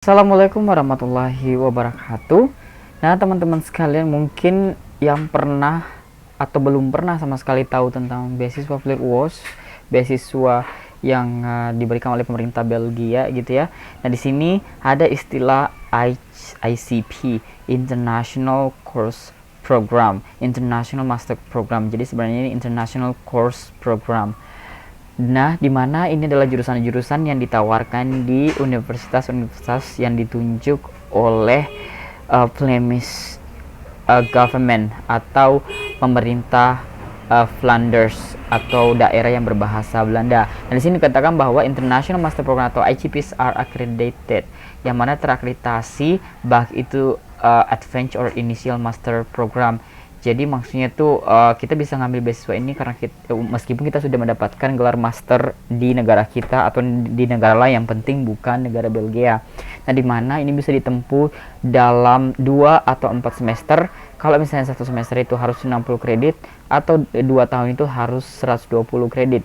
Assalamualaikum warahmatullahi wabarakatuh. Nah, teman-teman sekalian, mungkin yang pernah atau belum pernah sama sekali tahu tentang beasiswa FlirtWorks, beasiswa yang diberikan oleh pemerintah Belgia gitu ya. Nah, di sini ada istilah ICP, International Course Program, International Master Program. Jadi sebenarnya ini International Course Program. Nah, di mana ini adalah jurusan-jurusan yang ditawarkan di universitas-universitas yang ditunjuk oleh Flemish government atau pemerintah Flanders atau daerah yang berbahasa Belanda. Nah, di sini dikatakan bahwa International Master Program atau ICPs are accredited, yang mana terakreditasi baik itu Advanced or Initial Master Program. Jadi maksudnya tuh kita bisa ngambil beasiswa ini karena meskipun kita sudah mendapatkan gelar master di negara kita atau di negara lain, yang penting bukan negara Belgia. Nah, di mana ini bisa ditempuh dalam 2 atau 4 semester. Kalau misalnya satu semester itu harus 60 kredit atau 2 tahun itu harus 120 kredit.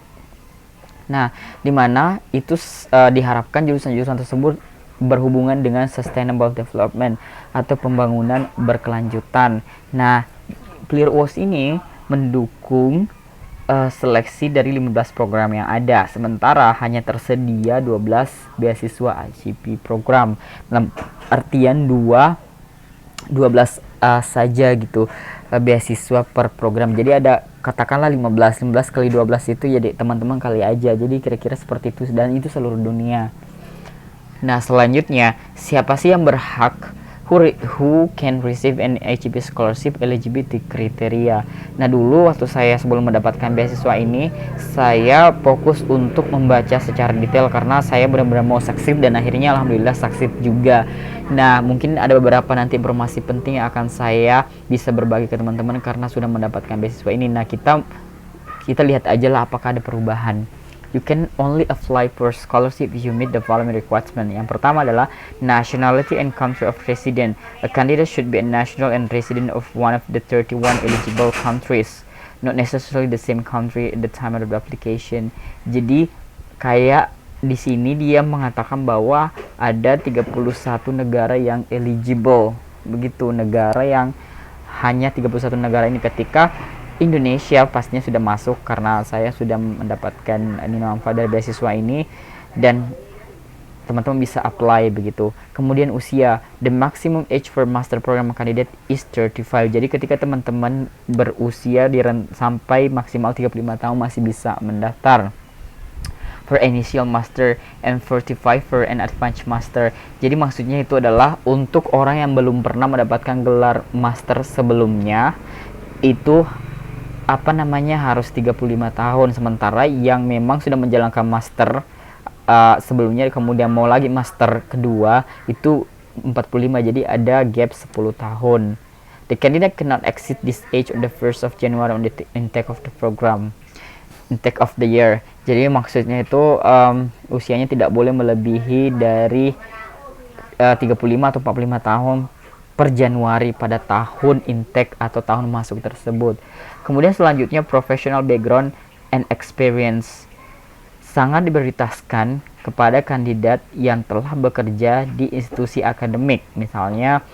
Nah, di mana itu diharapkan jurusan-jurusan tersebut berhubungan dengan sustainable development atau pembangunan berkelanjutan. Nah, FlirtWorks ini mendukung seleksi dari 15 program yang ada, sementara hanya tersedia 12 beasiswa ICP program. Dalam artian 12 saja gitu beasiswa per program. Jadi ada katakanlah 15 kali 12 itu jadi teman-teman kali aja. Jadi kira-kira seperti itu, dan itu seluruh dunia. Nah, selanjutnya siapa sih yang berhak who can receive an ICP scholarship eligibility criteria. Nah, dulu waktu saya sebelum mendapatkan beasiswa ini, saya fokus untuk membaca secara detail karena saya benar-benar mau succeed, dan akhirnya alhamdulillah succeed juga. Nah, mungkin ada beberapa nanti informasi penting yang akan saya bisa berbagi ke teman-teman karena sudah mendapatkan beasiswa ini. Nah, kita lihat aja lah apakah ada perubahan. You can only apply for scholarship if you meet the following requirement. Yang pertama adalah nationality and country of resident. A candidate should be a national and resident of one of the 31 eligible countries, not necessarily the same country at the time of the application. Jadi kayak di sini dia mengatakan bahwa ada 31 negara yang eligible. Begitu, negara yang hanya 31 negara ini. Ketika Indonesia pastinya sudah masuk karena saya sudah mendapatkan manfaat dari beasiswa ini, dan teman-teman bisa apply begitu. Kemudian usia, the maximum age for master program candidate is 35. Jadi ketika teman-teman berusia sampai maksimal 35 tahun masih bisa mendaftar for initial master and 45 for an advanced master. Jadi maksudnya itu adalah untuk orang yang belum pernah mendapatkan gelar master sebelumnya, itu harus 35 tahun, sementara yang memang sudah menjalankan master sebelumnya kemudian mau lagi master kedua itu 45, jadi ada gap 10 tahun. The candidate cannot exceed this age on the 1st of January on the intake of the program, intake of the year. Jadi maksudnya itu usianya tidak boleh melebihi dari 35 atau 45 tahun per Januari pada tahun intake atau tahun masuk tersebut. Kemudian selanjutnya professional background and experience. Sangat diprioritaskan kepada kandidat yang telah bekerja di institusi akademik, misalnya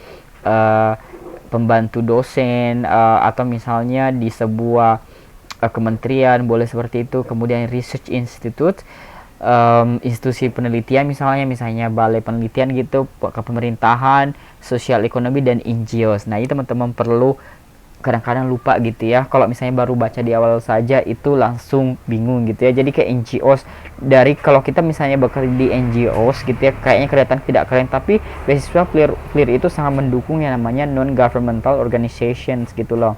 pembantu dosen atau misalnya di sebuah kementerian, boleh seperti itu. Kemudian research institute, institusi penelitian misalnya balai penelitian gitu, kepemerintahan, sosial ekonomi, dan NGOs. Nah, ini teman-teman perlu kadang-kadang lupa gitu ya, kalau misalnya baru baca di awal saja itu langsung bingung gitu ya. Jadi kayak NGOs, dari kalau kita misalnya bekerja di NGOs gitu ya, kayaknya kelihatan tidak keren, tapi beasiswa FLIR itu sangat mendukung yang namanya non governmental organizations gitu loh.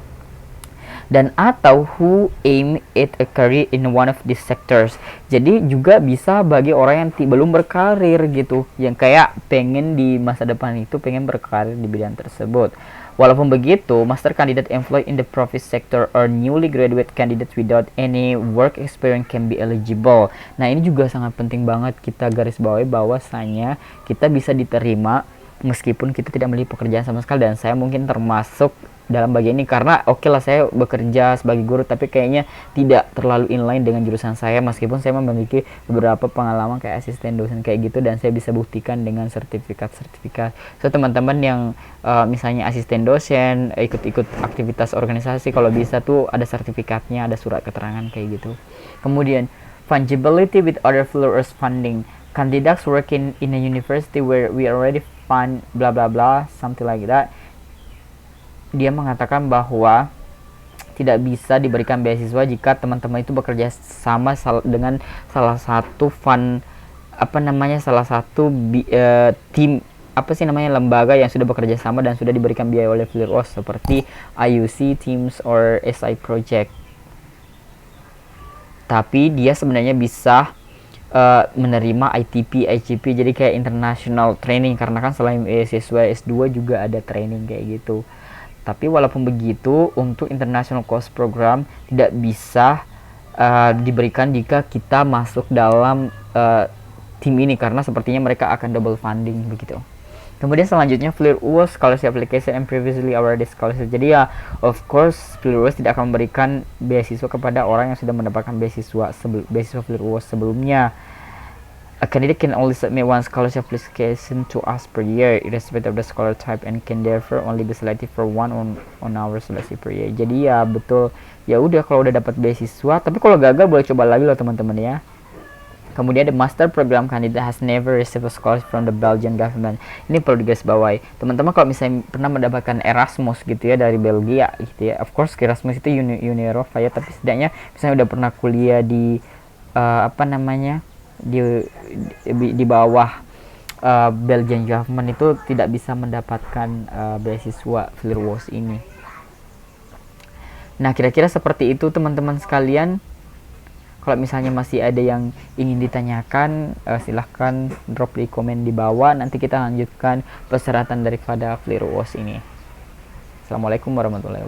Dan atau who aim at a career in one of these sectors. Jadi juga bisa bagi orang yang belum berkarir gitu, yang kayak pengen di masa depan itu pengen berkarir di bidang tersebut. Walaupun begitu, master candidate employed in the private sector or newly graduate candidates without any work experience can be eligible. Nah, ini juga sangat penting banget kita garis bawahi bahwasanya kita bisa diterima meskipun kita tidak memiliki pekerjaan sama sekali. Dan saya mungkin termasuk dalam bagian ini, karena oke lah saya bekerja sebagai guru, tapi kayaknya tidak terlalu inline dengan jurusan saya, meskipun saya memiliki beberapa pengalaman kayak asisten dosen kayak gitu, dan saya bisa buktikan dengan sertifikat. So teman-teman yang misalnya asisten dosen, ikut-ikut aktivitas organisasi, kalau bisa tuh ada sertifikatnya, ada surat keterangan kayak gitu. Kemudian fungibility with other fluorous funding. Candidates working in a university where we already fund blah blah blah, something like that. Dia mengatakan bahwa tidak bisa diberikan beasiswa jika teman-teman itu bekerja sama dengan salah satu tim lembaga yang sudah bekerja sama dan sudah diberikan biaya oleh FLIROS seperti IUC, Teams, or SI Project. Tapi dia sebenarnya bisa menerima ITP, IGP, jadi kayak international training, karena kan selain beasiswa S2 juga ada training kayak gitu. Tapi walaupun begitu, untuk international course program tidak bisa diberikan jika kita masuk dalam tim ini, karena sepertinya mereka akan double funding begitu. Kemudian selanjutnya FLIROS Scholarship Application and Previously Awarded Scholarship. Jadi ya, of course FLIROS tidak akan memberikan beasiswa kepada orang yang sudah mendapatkan beasiswa FLIROS sebelumnya. A candidate can only submit one scholarship application to us per year, irrespective of the scholar type, and can therefore only be selected for one on our seleksi per year. Jadi ya betul, ya udah kalau udah dapat beasiswa, tapi kalau gagal boleh coba lagi loh teman-teman ya. Kemudian the master program candidate has never received a scholarship from the Belgian government. Ini perlu digarisbawahi teman-teman, kalau misalnya pernah mendapatkan Erasmus gitu ya dari Belgia gitu ya, of course Erasmus itu Uni Eropa ya, tapi setidaknya misalnya udah pernah kuliah di di bawah Belgian government, itu tidak bisa mendapatkan beasiswa FLIROS ini. Nah kira-kira seperti itu teman-teman sekalian. Kalau misalnya masih ada yang ingin ditanyakan, silahkan drop di komen di bawah, nanti kita lanjutkan persyaratan daripada FLIROS ini. Assalamualaikum warahmatullahi wabarakatuh.